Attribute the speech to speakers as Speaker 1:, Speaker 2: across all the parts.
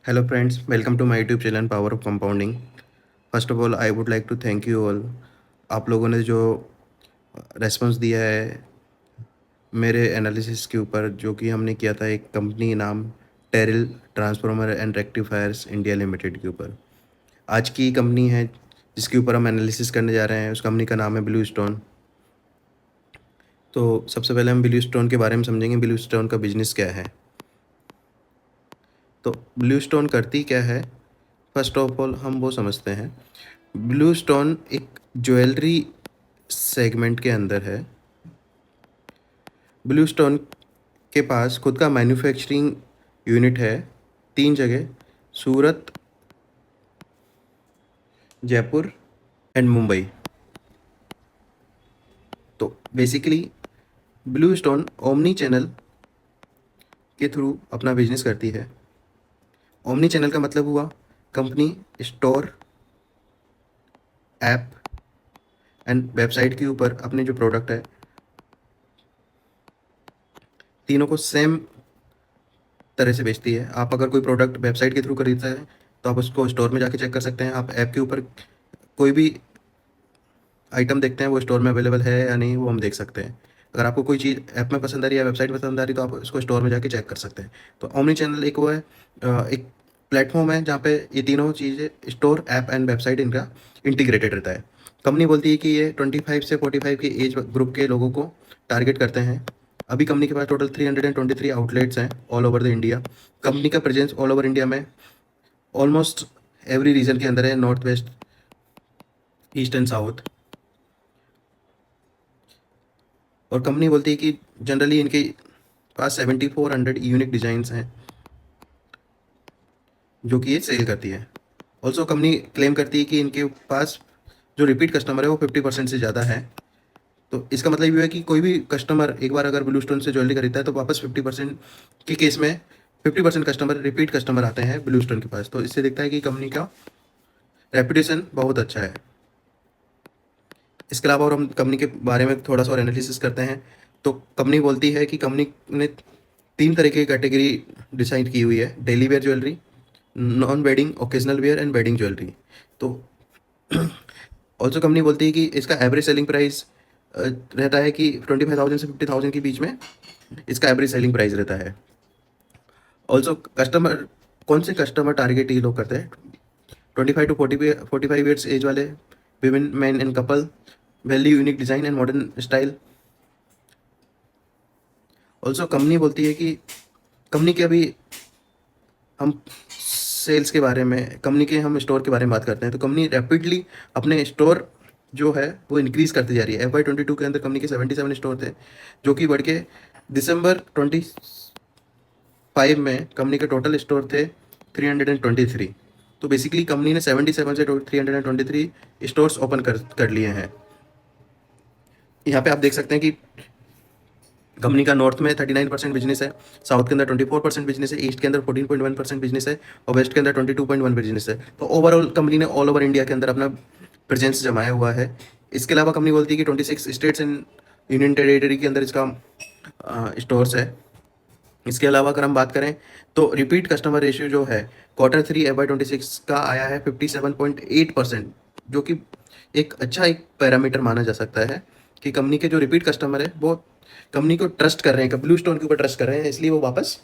Speaker 1: Hello friends, welcome to my YouTube channel Power of Compounding. First of all I would like to thank you all. आप लोगों ने जो response दिया है मेरे एनालिसिस के ऊपर, जो कि हमने किया था एक कंपनी नाम टेरिल transformer and rectifiers India limited के ऊपर। आज की कंपनी है जिसके ऊपर हम एनालिसिस करने जा रहे हैं, उस कंपनी का नाम है ब्लू स्टोन। तो सबसे पहले हम ब्लू स्टोन के बारे में समझेंगे, ब्लू स्टोन का बिजनेस क्या है। तो ब्लू स्टोन करती क्या है, फर्स्ट ऑफ ऑल हम वो समझते हैं। ब्लू स्टोन एक ज्वेलरी सेगमेंट के अंदर है। ब्लू स्टोन के पास खुद का मैन्युफैक्चरिंग यूनिट है 3 जगह, सूरत, जयपुर एंड मुंबई। तो basically blue stone omni channel के थ्रू अपना बिजनेस करती है। ओमनी चैनल का मतलब हुआ company store, app and website के ऊपर अपने जो प्रोडक्ट है तीनों को सेम तरह से बेचती है। आप अगर कोई प्रोडक्ट वेबसाइट के थ्रू खरीदते हैं तो आप उसको स्टोर में जाके चेक कर सकते हैं। आप ऐप के ऊपर कोई भी आइटम देखते हैं वो स्टोर में अवेलेबल है या नहीं, वो हम देख सकते हैं। अगर आपको कोई चीज़ ऐप में पसंद आ रही है या वेबसाइट में पसंद आ रही है तो आप उसको स्टोर में जाके चेक कर सकते हैं। तो ओमनी चैनल एक वो है, एक प्लेटफॉर्म है जहाँ पे ये तीनों चीज़ें स्टोर, ऐप एंड वेबसाइट इनका इंटीग्रेटेड रहता है। कंपनी बोलती है कि ये 25 से 45 के एज ग्रुप के लोगों को टारगेट करते हैं। अभी कंपनी के पास टोटल 323 आउटलेट्स हैं all over the India. Company का प्रेजेंस ऑल ओवर इंडिया में ऑलमोस्ट एवरी रीजन के अंदर है, north west, east and south. और कंपनी बोलती है कि जनरली इनके पास 7400 यूनिक डिज़ाइंस हैं जो कि ये सेल करती है। ऑल्सो कंपनी क्लेम करती है कि इनके पास जो रिपीट कस्टमर है वो 50% से ज़्यादा है। तो इसका मतलब ये है कि कोई भी कस्टमर एक बार अगर ब्लू स्टोन से ज्वेलरी खरीदता है तो वापस 50% के केस में 50% कस्टमर रिपीट कस्टमर आते हैं ब्लू स्टोन के पास। तो इससे दिखता है कि कंपनी का रेपुटेशन बहुत अच्छा है। इसके अलावा और हम कंपनी के बारे में थोड़ा सा और एनालिसिस करते हैं। तो कंपनी बोलती है कि कंपनी ने 3 तरह की कैटेगरी डिसाइड की हुई है: daily wear jewellery, non wedding, occasional wear and wedding jewellery. तो ऑल्सो कंपनी बोलती है कि इसका एवरेज सेलिंग प्राइस रहता है कि 25,000 से 50,000 के बीच में इसका एवरेज सेलिंग प्राइस रहता है। ऑल्सो कस्टमर, कौन से कस्टमर टारगेट ये लोग करते हैं? 25 टू 45 ईयर्स एज वाले, women, man and couple, value unique design and modern style. Also company बोलती है कि कंपनी के अभी हम सेल्स के बारे में, कंपनी के हम स्टोर के बारे में बात करते हैं। तो कंपनी रैपिडली अपने स्टोर जो है वो इंक्रीज़ करती जा रही है। FY22 के अंदर कंपनी के 77 स्टोर थे, जो कि बढ़ के दिसंबर 25 में कंपनी के टोटल स्टोर थे 323। तो बेसिकली कंपनी ने 77 से 323 स्टोर्स ओपन कर लिए हैं। यहाँ पे आप देख सकते हैं कि कंपनी का नॉर्थ में 39% बिजनेस है, साउथ के अंदर 24% बिजनेस है, ईस्ट के अंदर 14.1% बिजनेस है और वेस्ट के अंदर 22.1 बिजनेस है। तो ओवरऑल कंपनी ने ऑल ओवर इंडिया के अंदर अपना प्रेजेंस जमाया हुआ है। इसके अलावा कंपनी बोलती है कि 26 स्टेट्स एंड यूनियन टेरिटरी के अंदर इसका स्टोर्स है। इसके अलावा अगर हम बात करें तो रिपीट कस्टमर रेशियो जो है Q3 FY26 का आया है 57.8%, जो कि एक अच्छा एक पैरामीटर माना जा सकता है कि कंपनी के जो रिपीट कस्टमर है वो कंपनी को ट्रस्ट कर रहे हैं, ब्लू स्टोन के ऊपर ट्रस्ट कर रहे हैं, इसलिए वो वापस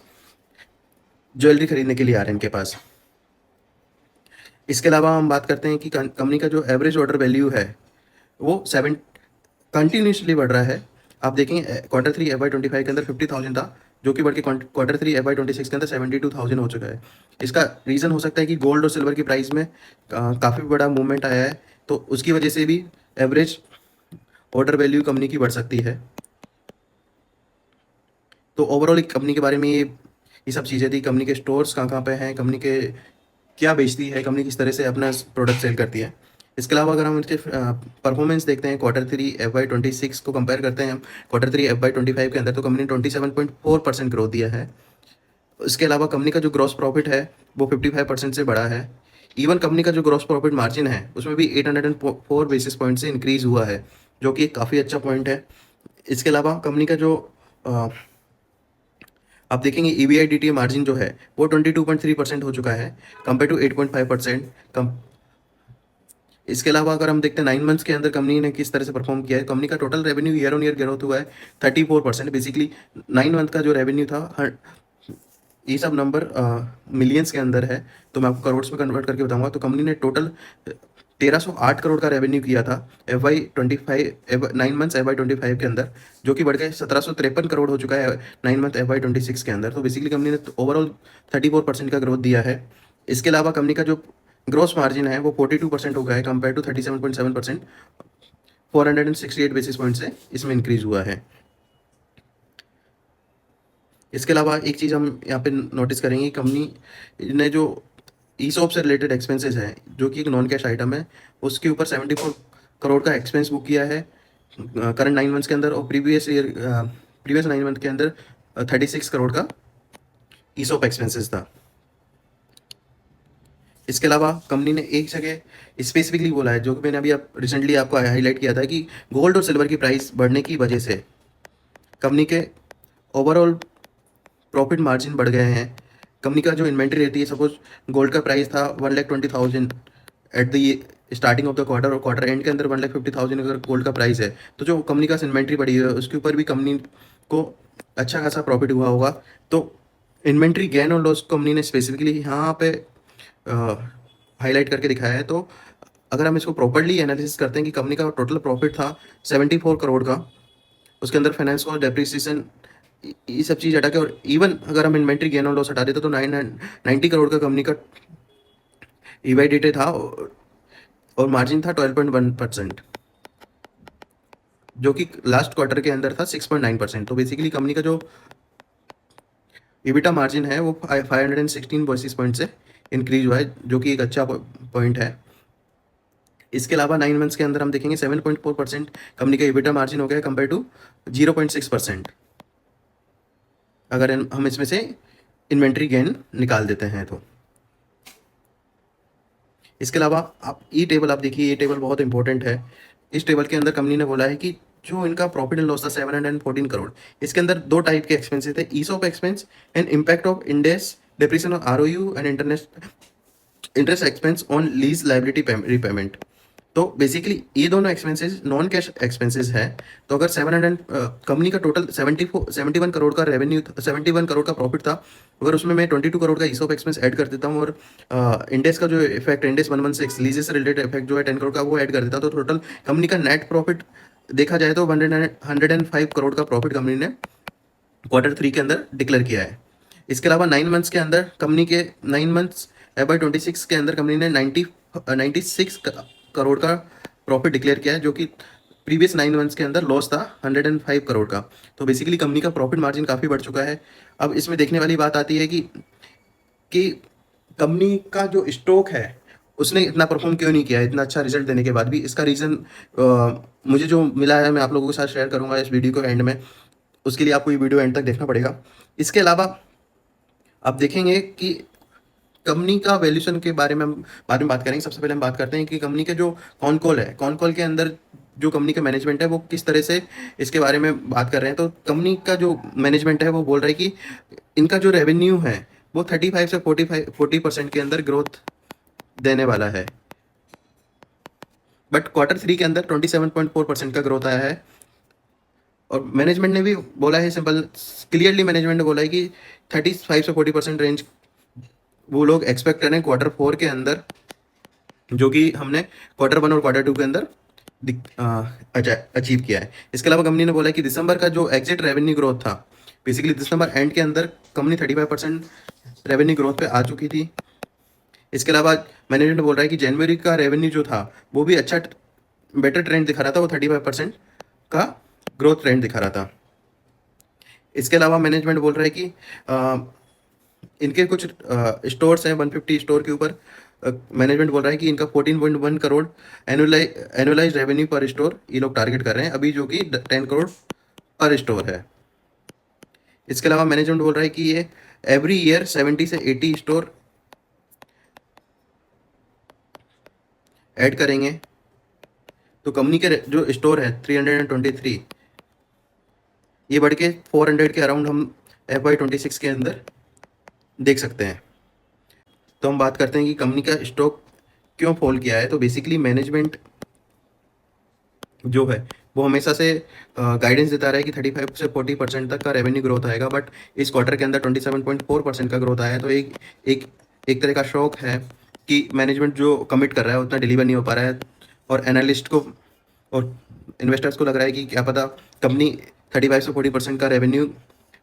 Speaker 1: ज्वेलरी खरीदने के लिए आ रहे हैं इनके पास। इसके अलावा हम बात करते हैं कि कंपनी का जो एवरेज ऑर्डर वैल्यू है वो 7 कंटिन्यूसली बढ़ रहा है। आप देखेंगे Q3 FY25 के अंदर 50,000 था, जो कि बढ़ के Q3 FY26 के अंदर 72,000 हो चुका है। इसका रीज़न हो सकता है कि गोल्ड और सिल्वर की प्राइस में काफ़ी बड़ा मूवमेंट आया है, तो उसकी वजह से भी एवरेज ऑर्डर वैल्यू कंपनी की बढ़ सकती है। तो ओवरऑल एक कंपनी के बारे में ये सब चीज़ें थी। कंपनी के स्टोर्स कहाँ कहाँ पे हैं, कंपनी के क्या बेचती है, कंपनी किस तरह से अपना प्रोडक्ट सेल करती है। इसके अलावा अगर हम इसके परफॉर्मेंस देखते हैं, Q3 FY26 को कंपेयर करते हैं हम Q3 FY25 के अंदर, तो कंपनी ने 27.4% ग्रोथ दिया है। इसके अलावा कंपनी का जो ग्रॉस प्रॉफिट है वो 55% से बढ़ा है। इवन कंपनी का जो ग्रॉस प्रॉफिट मार्जिन है उसमें भी 804 बेसिस पॉइंट से इंक्रीज़ हुआ है, जो कि एक काफ़ी अच्छा पॉइंट है। इसके अलावा कंपनी का जो आप देखेंगे EBITDA मार्जिन जो है वो 22.3% हो चुका है कंपेयर टू 8.5%। कम इसके अलावा अगर हम देखते हैं 9 मंथ्स के अंदर कंपनी ने किस तरह से परफॉर्म किया है, कंपनी का total revenue year on year growth हुआ है 34%। बेसिकली 9 मंथ का जो रेवेन्यू था ये सब नंबर मिलियंस के अंदर है, तो मैं आपको करोड़ में कन्वर्ट करके बताऊंगा। तो कंपनी ने टोटल 1308 करोड़ का रेवेन्यू किया था FY25 9 मंथ्स FY25 के अंदर, जो कि बढ़ के 1753 करोड़ हो चुका है 9 मंथ FY26 के अंदर। तो बेसिकली कंपनी ने ओवरऑल 34% का ग्रोथ दिया है। इसके अलावा कंपनी का जो ग्रोस मार्जिन है वो 42% हो गया है कंपेयर टू 37.7%। 468 बेसिस पॉइंट से इसमें इंक्रीज हुआ है। इसके अलावा एक चीज़ हम यहाँ पे नोटिस करेंगे, कंपनी ने जो ईसॉप से रिलेटेड एक्सपेंसेस है जो कि एक नॉन कैश आइटम है, उसके ऊपर 74 करोड़ का एक्सपेंस बुक किया है करंट 9 मंथ्स के अंदर, और प्रीवियस 9 मंथ के अंदर 36 करोड़ का ईसॉप एक्सपेंसेस था। इसके अलावा कंपनी ने एक जगह स्पेसिफिकली बोला है, जो कि मैंने अभी रिसेंटली आपको हाईलाइट किया था, कि गोल्ड और सिल्वर की प्राइस बढ़ने की वजह से कंपनी के ओवरऑल प्रॉफिट मार्जिन बढ़ गए हैं। कंपनी का जो इन्वेंट्री रहती है, सपोज गोल्ड का प्राइस था 1,20,000 at the starting of the quarter, और क्वार्टर एंड के अंदर 1,50,000 अगर गोल्ड का प्राइस है, तो जो कंपनी का इन्वेंट्री बढ़ी है उसके ऊपर भी कंपनी को अच्छा खासा प्रॉफिट हुआ होगा। तो इन्वेंट्री गेन और लॉस कंपनी ने स्पेसिफिकली यहाँ पे हाईलाइट करके दिखाया है। तो अगर हम इसको प्रॉपर्ली एनालिसिस करते हैं कि कंपनी का टोटल प्रॉफिट था 74 करोड़ का, उसके अंदर फाइनेंस कॉस्ट, डेप्रिसिएशन, ये सब चीज़ हटा के, और इवन अगर हम इन्वेंट्री गेन और लॉस हटा देते तो 90 करोड़ का कंपनी का EBITDA था, और मार्जिन था 12.1%, जो कि लास्ट क्वार्टर के अंदर था 6.9%। तो बेसिकली कंपनी का जो EBITDA मार्जिन है वो 516 बेसिस पॉइंट से इंक्रीज हुआ है, जो कि एक अच्छा पॉइंट है। इसके अलावा 9 मंथ्स के अंदर हम देखेंगे 7.4% कंपनी का EBITDA मार्जिन हो गया कंपेयर टू 0.6%, अगर हम इसमें से इन्वेंट्री गेन निकाल देते हैं तो। इसके अलावा आप टेबल आप देखिए, ये टेबल बहुत इंपॉर्टेंट है। इस टेबल के अंदर कंपनी ने बोला है कि जो इनका प्रॉफिट एंड लॉस था 714 करोड़, इसके अंदर दो टाइप के एक्सपेंसेस थे, ESOP expense and impact of Ind AS depreciation of ROU and interest expense on lease liability repayment. तो बेसिकली ये दोनों एक्सपेंसेस नॉन कैश एक्सपेंसेस है। तो अगर 700 कंपनी का टोटल 71 करोड़ का रेवेन्यू, 71 करोड़ का प्रॉफिट था, अगर उसमें मैं 22 करोड़ का ईसॉप एक्सपेंस ऐड कर देता हूँ, और इंडेस का जो इफेक्ट, इंडेस 116 लीजेस से रिलेटेड इफेक्ट जो है 10 करोड़ का, वो ऐड कर देता, तो टोटल कंपनी का नेट प्रॉफिट देखा जाए तो 105 करोड़ का प्रॉफिट कंपनी ने Q3 के अंदर डिक्लेयर किया है। इसके अलावा 9 मंथ्स के अंदर कंपनी के 9 मंथ्स FY26 के अंदर कंपनी ने 96 करोड़ का प्रॉफिट डिक्लेयर किया है, जो कि प्रीवियस 9 मंथ्स के अंदर लॉस था 105 करोड़ का। तो बेसिकली कंपनी का प्रॉफिट मार्जिन काफ़ी बढ़ चुका है। अब इसमें देखने वाली बात आती है कि कंपनी का जो स्टॉक है उसने इतना परफॉर्म क्यों नहीं किया है इतना अच्छा रिजल्ट देने के बाद भी। इसका रीज़न मुझे जो मिला है मैं आप लोगों के साथ शेयर करूंगा इस वीडियो को एंड में, उसके लिए आपको ये वीडियो एंड तक देखना पड़ेगा। इसके अलावा आप देखेंगे कि कंपनी का वैल्यूएशन के बारे में हम बाद में बात करेंगे। सबसे पहले हम बात करते हैं कि कंपनी के जो कॉन कॉल के अंदर जो कंपनी का मैनेजमेंट है वो किस तरह से इसके बारे में बात कर रहे हैं। तो कंपनी का जो मैनेजमेंट है वो बोल रहा है कि इनका जो रेवेन्यू है वो 35 से 40% के अंदर ग्रोथ देने वाला है, बट Q3 के अंदर 27.4% का ग्रोथ आया है। और मैनेजमेंट ने भी बोला है, सिंपल क्लियरली मैनेजमेंट ने बोला है कि 35 से 40% रेंज वो लोग एक्सपेक्ट करें Q4 के अंदर, जो कि हमने Q1 और Q2 के अंदर अचीव किया है। इसके अलावा कंपनी ने बोला है कि दिसंबर का जो एग्जिट रेवेन्यू ग्रोथ था, बेसिकली दिसंबर एंड के अंदर कंपनी 35% रेवेन्यू ग्रोथ पे आ चुकी थी। इसके अलावा मैनेजमेंट बोल रहा है कि जनवरी का रेवेन्यू जो था वो भी अच्छा बेटर ट्रेंड दिखा रहा था, वो 35% का ग्रोथ ट्रेंड दिखा रहा था। इसके अलावा मैनेजमेंट बोल रहा है कि इनके कुछ स्टोर्स हैं 150 स्टोर के ऊपर, मैनेजमेंट बोल रहा है कि इनका 14.1 करोड़ एनुअलाइज रेवेन्यू पर स्टोर ये लोग टारगेट कर रहे हैं अभी, जो कि 10 करोड़ पर स्टोर है। इसके अलावा मैनेजमेंट बोल रहा है कि ये एवरी ईयर 70 से 80 स्टोर ऐड करेंगे। तो कंपनी के जो स्टोर है 323, ये बढ़ के 400 के अराउंड हम FY26 के अंदर देख सकते हैं। तो हम बात करते हैं कि कंपनी का स्टॉक क्यों फॉल किया है। तो बेसिकली मैनेजमेंट जो है वो हमेशा से गाइडेंस देता रहा है कि 35 से 40% तक का रेवेन्यू ग्रोथ आएगा, बट इस क्वार्टर के अंदर 27.4% का ग्रोथ आया है। तो एक एक तरह का शौक है कि मैनेजमेंट जो कमिट कर रहा है उतना डिलीवर नहीं हो पा रहा है, और एनालिस्ट को और इन्वेस्टर्स को लग रहा है कि क्या पता कंपनी 35 से 40% का रेवेन्यू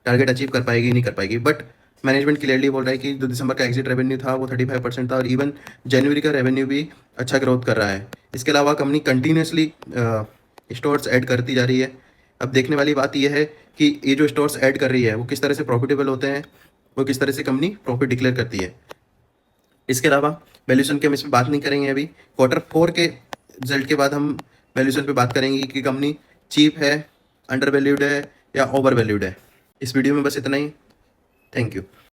Speaker 1: टारगेट अचीव कर पाएगी नहीं कर पाएगी। बट मैनेजमेंट क्लियरली बोल रहा है कि जो दिसंबर का एग्जिट रेवेन्यू था वो 35% था, और इवन जनवरी का रेवेन्यू भी अच्छा ग्रोथ कर रहा है। इसके अलावा कंपनी कंटिन्यूसली स्टोर्स ऐड करती जा रही है। अब देखने वाली बात यह है कि ये जो स्टोर्स ऐड कर रही है वो किस तरह से प्रॉफिटेबल होते हैं, वो किस तरह से कंपनी प्रॉफिट डिक्लेयर करती है। इसके अलावा वैल्यूएशन की हम इसमें बात नहीं करेंगे। अभी Q4 के रिजल्ट के बाद हम वैल्यूएशन पे बात करेंगे कि कंपनी चीप है, अंडर वैल्यूड है या ओवर वैल्यूड है। इस वीडियो में बस इतना ही। Thank you.